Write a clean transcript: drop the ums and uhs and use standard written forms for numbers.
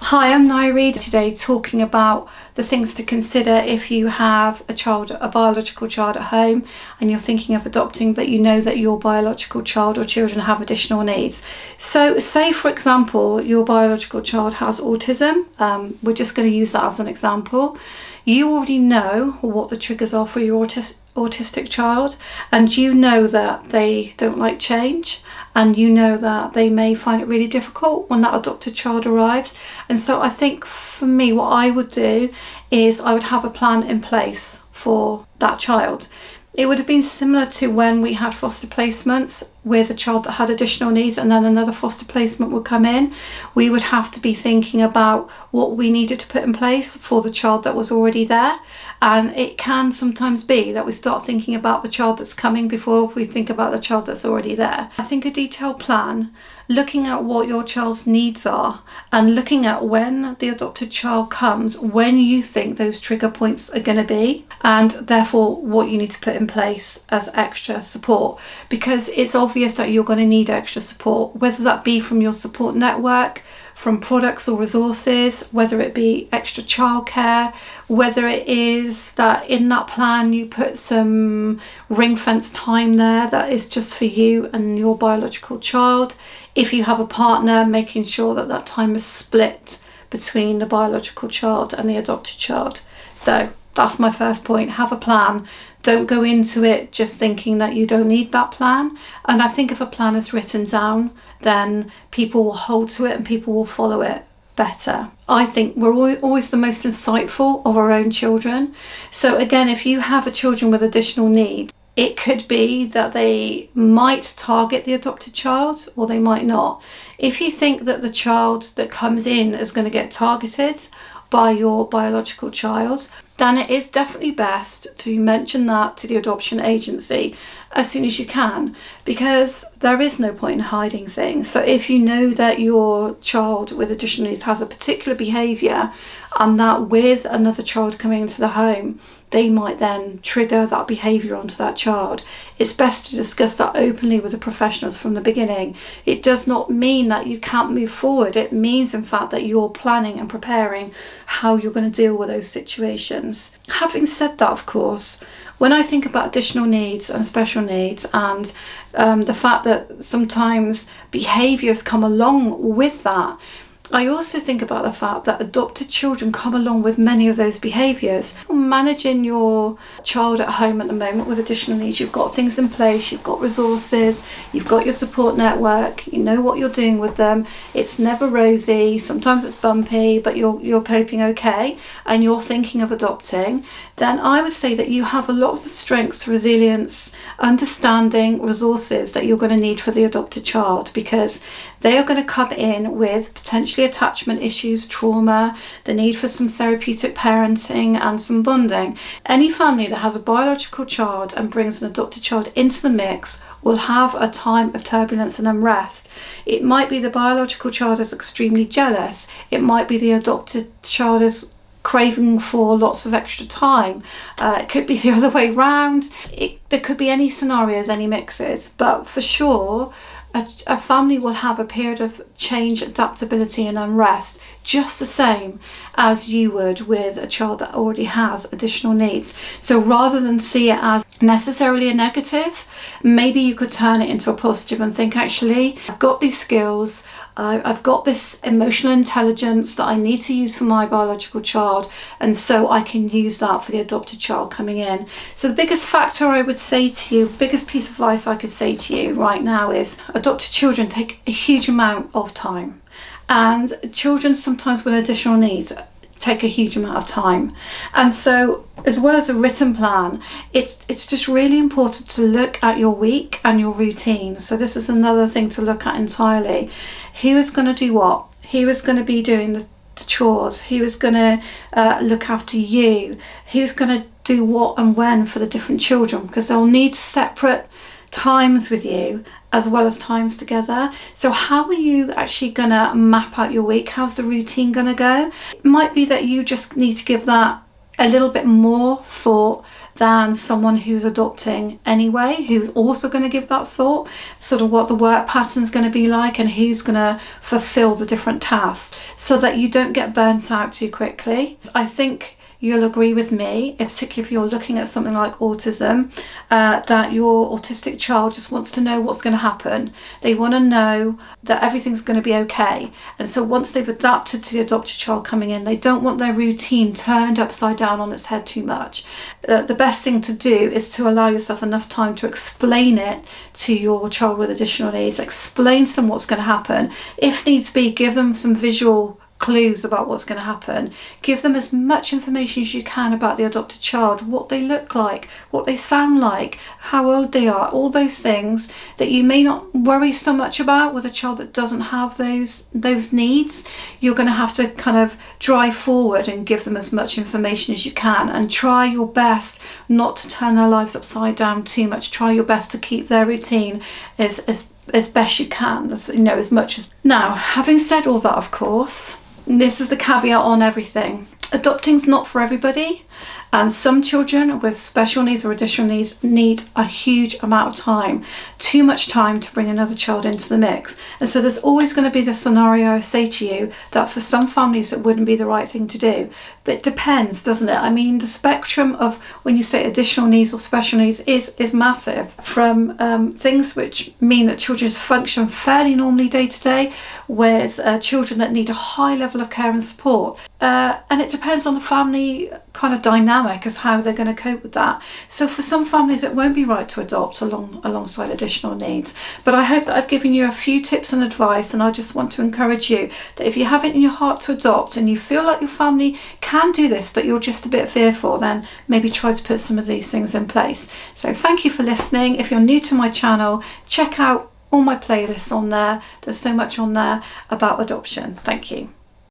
Hi, I'm Nairi today talking about the things to consider if you have a biological child at home and you're thinking of adopting, but you know that your biological child or children have additional needs. So say, for example, your biological child has autism. We're just going to use that as an example. You already know what the triggers are for your autistic child, and you know that they don't like change, and you know that they may find it really difficult when that adopted child arrives. And so I think for me, what I would do is I would have a plan in place for that child. It would have been similar to when we had foster placements with a child that had additional needs, and then another foster placement would come in. We would have to be thinking about what we needed to put in place for the child that was already there. And it can sometimes be that we start thinking about the child that's coming before we think about the child that's already there. I think a detailed plan, looking at what your child's needs are and looking at when the adopted child comes, when you think those trigger points are going to be, and therefore what you need to put in place as extra support, because it's obvious that you're going to need extra support, whether that be from your support network, from products or resources, whether it be extra childcare, whether it is that in that plan you put some ring fence time there that is just for you and your biological child. If you have a partner, making sure that that time is split between the biological child and the adopted child. So that's my first point. Have a plan. Don't go into it just thinking that you don't need that plan. And I think if a plan is written down, then people will hold to it and people will follow it better. I think we're always the most insightful of our own children. So again, if you have children with additional needs, it could be that they might target the adopted child or they might not. If you think that the child that comes in is going to get targeted by your biological child, then it is definitely best to mention that to the adoption agency as soon as you can, because there is no point in hiding things. So if you know that your child with additional needs has a particular behaviour and that with another child coming into the home, they might then trigger that behaviour onto that child, it's best to discuss that openly with the professionals from the beginning. It does not mean that you can't move forward. It means, in fact, that you're planning and preparing how you're going to deal with those situations. Having said that, of course, when I think about additional needs and special needs and the fact that sometimes behaviours come along with that, I also think about the fact that adopted children come along with many of those behaviours. Managing your child at home at the moment with additional needs, you've got things in place, you've got resources, you've got your support network, you know what you're doing with them. It's never rosy, sometimes it's bumpy, but you're coping okay, and you're thinking of adopting. Then I would say that you have a lot of the strengths, resilience, understanding, resources that you're going to need for the adopted child, because they are going to come in with potentially attachment issues, trauma, the need for some therapeutic parenting and some bonding. Any family that has a biological child and brings an adopted child into the mix will have a time of turbulence and unrest. It might be the biological child is extremely jealous. It might be the adopted child is craving for lots of extra time. It could be the other way round. There could be any scenarios, any mixes, but for sure a family will have a period of change, adaptability and unrest, just the same as you would with a child that already has additional needs. So rather than see it as necessarily a negative, maybe you could turn it into a positive and think, actually, I've got these skills, I've got this emotional intelligence that I need to use for my biological child, and so I can use that for the adopted child coming in. So the biggest factor I would say to you, biggest piece of advice I could say to you right now is adopted children take a huge amount of time, and children sometimes with additional needs take a huge amount of time. And so as well as a written plan, it's just really important to look at your week and your routine. So this is another thing to look at entirely. Who is going to do what? Who is going to be doing the chores? Who is going to look after you? Who's going to do what and when for the different children? Because they'll need separate times with you as well as times together. So how are you actually gonna map out your week? How's the routine gonna go? It might be that you just need to give that a little bit more thought than someone who's adopting anyway, who's also going to give that thought, sort of what the work pattern's going to be like and who's going to fulfill the different tasks, so that you don't get burnt out too quickly. I think you'll agree with me, particularly if you're looking at something like autism, that your autistic child just wants to know what's going to happen. They want to know that everything's going to be okay. And so once they've adapted to the adopted child coming in, they don't want their routine turned upside down on its head too much. The best thing to do is to allow yourself enough time to explain it to your child with additional needs. Explain to them what's going to happen. If needs be, give them some visual clues about what's going to happen. Give them as much information as you can about the adopted child, what they look like, what they sound like, how old they are, all those things that you may not worry so much about with a child that doesn't have those needs. You're going to have to kind of drive forward and give them as much information as you can, and try your best not to turn their lives upside down too much. Try your best to keep their routine as best you can, as much as. Now, having said all that, of course, this is the caveat on everything. Adopting's not for everybody, and some children with special needs or additional needs need a huge amount of time, too much time to bring another child into the mix. And so there's always going to be the scenario I say to you that for some families it wouldn't be the right thing to do. But it depends, doesn't it? I mean, the spectrum of when you say additional needs or special needs is massive, from things which mean that children just function fairly normally day to day, with children that need a high level of care and support. And it depends on the family kind of dynamic as how they're going to cope with that. So for some families it won't be right to adopt alongside additional needs. But I hope that I've given you a few tips and advice, and I just want to encourage you that if you have it in your heart to adopt and you feel like your family can do this but you're just a bit fearful, then maybe try to put some of these things in place. So thank you for listening. If you're new to my channel, check out all my playlists on there. There's so much on there about adoption. Thank you.